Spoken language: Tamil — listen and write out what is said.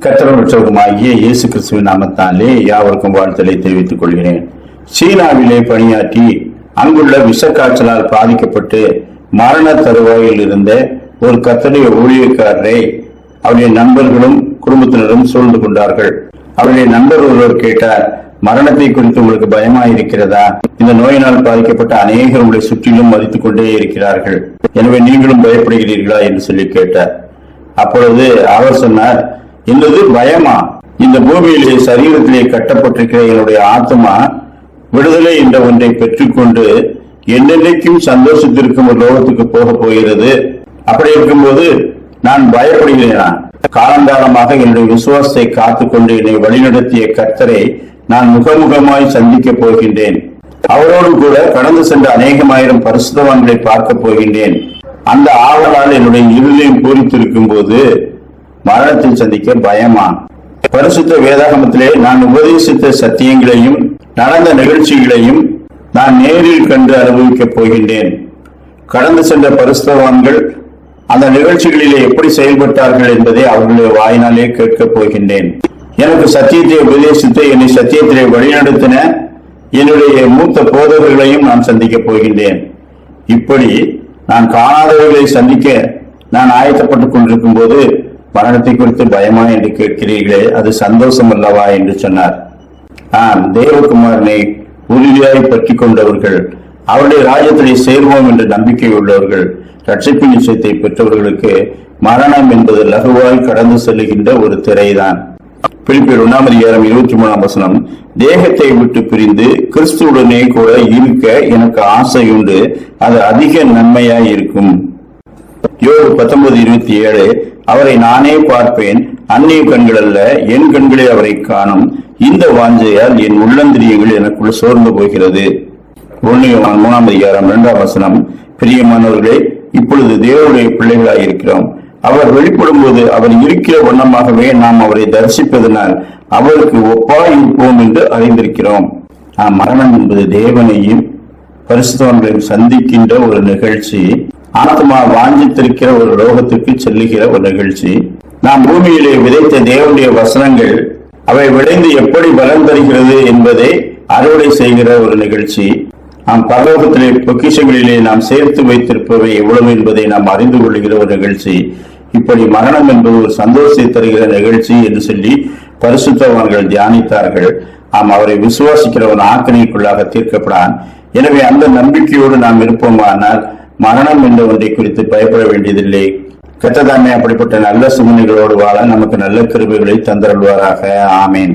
கர்த்தருமாகிய இயேசு கிறிஸ்துவின் நாமத்தாலே யாவருக்கும் வாழ்த்தலை தெரிவித்துக் கொள்கிறேன். சீனாவிலே பணியாற்றி அங்குள்ள விஷக்காய்ச்சலால் பாதிக்கப்பட்டு மரண தருவாயில் இருந்த ஒரு கர்த்தருடைய ஊழியக்காரரை அவருடைய நண்பர்களும் குடும்பத்தினரும் சூழ்ந்து கொண்டார்கள். அவருடைய நண்பர் ஒருவர் கேட்டார், மரணத்தை குறித்து உங்களுக்கு பயமா இருக்கிறதா? இந்த நோயினால் பாதிக்கப்பட்ட அநேகர் உங்களை சுற்றிலும் மதித்துக் கொண்டே இருக்கிறார்கள், எனவே நீங்களும் பயப்படுகிறீர்களா என்று சொல்லி கேட்டார். அப்பொழுது அவர் சொன்னார், என்னது பயமா? இந்த பூமியிலே சரீரத்திலே கட்டப்பட்டிருக்கிற என்னுடைய ஆத்மா விடுதலை என்ற ஒன்றை பெற்றுக்கொண்டு என்னென்னைக்கும் சந்தோஷத்திற்கும் ஒரு லோகத்துக்கு போக போகிறது. அப்படி இருக்கும்போது நான் பயப்படுகிறேனா? காலங்காலமாக என்னுடைய விசுவாசத்தை காத்துக்கொண்டு என்னை வழிநடத்திய கர்த்தரை நான் முகமுகமாய் சந்திக்க போகின்றேன். அவரோடு கூட கடந்து சென்ற அநேகமாயிரம் பரிசுத்தவான்களை பார்க்க போகின்றேன். அந்த ஆவலால் என்னுடைய இருதயம் பூரித்திருக்கும் போது மரணத்தை சந்திக்க பயமா? பரிசுத்த வேதாகமத்திலே நான் உபதேசித்த சத்தியங்களையும் நடந்த நிகழ்ச்சிகளையும் நான் நேரில் கண்டு அனுபவிக்கப் போகின்றேன். கடந்து சென்ற பரிசுத்தவான்கள் அந்த நிகழ்ச்சிகளிலே எப்படி செயல்பட்டார்கள் என்பதை அவர்களுடைய வாயினாலே கேட்கப் போகின்றேன். எனக்கு சத்தியத்தை உபதேசித்து என்னை சத்தியத்திலே வழிநடத்தின என்னுடைய மூத்த போதகர்களையும் நான் சந்திக்கப் போகின்றேன். இப்படி நான் காணாதவர்களை சந்திக்க நான் ஆயத்தப்பட்டுக் கொண்டிருக்கும் போது மரணத்தை குறித்து பயமா என்று கேட்கிறீர்களே, அது சந்தோஷம் அல்லவா என்று சொன்னார். தேவகுமாரனை உறுதியாய் பற்றி கொண்டவர்கள், அவருடைய ராஜ்யத்திலே சேர்வோம் என்ற நம்பிக்கை உள்ளவர்கள், ரட்சிப்பு நிச்சயத்தை பெற்றவர்களுக்கு மரணம் என்பது லகுவாய் கடந்து செல்லுகின்ற ஒரு திரைதான். பிலிப்பியர் 1:23 தேகத்தை விட்டு பிரிந்து கிறிஸ்துவுடனே கூட இருக்க எனக்கு ஆசை உண்டு, அது அதிக நன்மையாய் இருக்கும். யோபு 19:27 அவரை நானே பார்ப்பேன், அந்நிய கண்கள் அல்ல, என் கண்களே அவரை காணும், இந்த வாஞ்சையால் என் உள்ளந்திரியங்கள் எனக்குள் சோர்ந்து போகிறது. 1 யோவான் 3:2 பிரியமானவர்களே, இப்பொழுது தேவனுடைய பிள்ளைகளாய் இருக்கிறோம். அவர் வெளிப்படும் போது அவர் இருக்கிற வண்ணமாகவே நாம் அவரை தரிசிப்பதனால் அவருக்கு ஒப்பாய் இருப்போம் என்று அறிந்திருக்கிறோம். மரணம் என்பது தேவனையும் பரிசுத்தவான்களையும் சந்திக்கின்ற ஒரு நிகழ்ச்சி. ஆத்மா வாஞ்சித்திருக்கிற ஒரு லோகத்திற்கு செல்லுகிற ஒரு நிகழ்ச்சி. நாம் பூமியிலே விதைத்த தேவனுடைய வசனங்கள் அவை விளைந்து எப்படி பலன் தருகிறது என்பதை அறுவடை செய்கிற ஒரு நிகழ்ச்சி. பரலோகத்திலே பொக்கிஷங்களிலே நாம் சேர்த்து வைத்திருப்பவை எவ்வளவு என்பதை நாம் அறிந்து கொள்ளுகிற ஒரு நிகழ்ச்சி. இப்படி மரணம் என்பது ஒரு சந்தோஷத்தை தருகிற நிகழ்ச்சி என்று சொல்லி பரிசுத்தவான்கள் தியானித்தார்கள். அவரை விசுவாசிக்கிறவன் ஆக்கினைக்குள்ளாக தீர்க்கப்படான். எனவே அந்த நம்பிக்கையோடு நாம் இருப்போமானால் மரணம் என்ற ஒன்றை குறித்து பயப்பட வேண்டியதில்லை. கர்த்தர் தாமே அப்படிப்பட்ட நல்ல சிந்தனைகளோடு வாழ நமக்கு நல்ல கிருபைகளை தந்தருள்வாராக. ஆமேன்.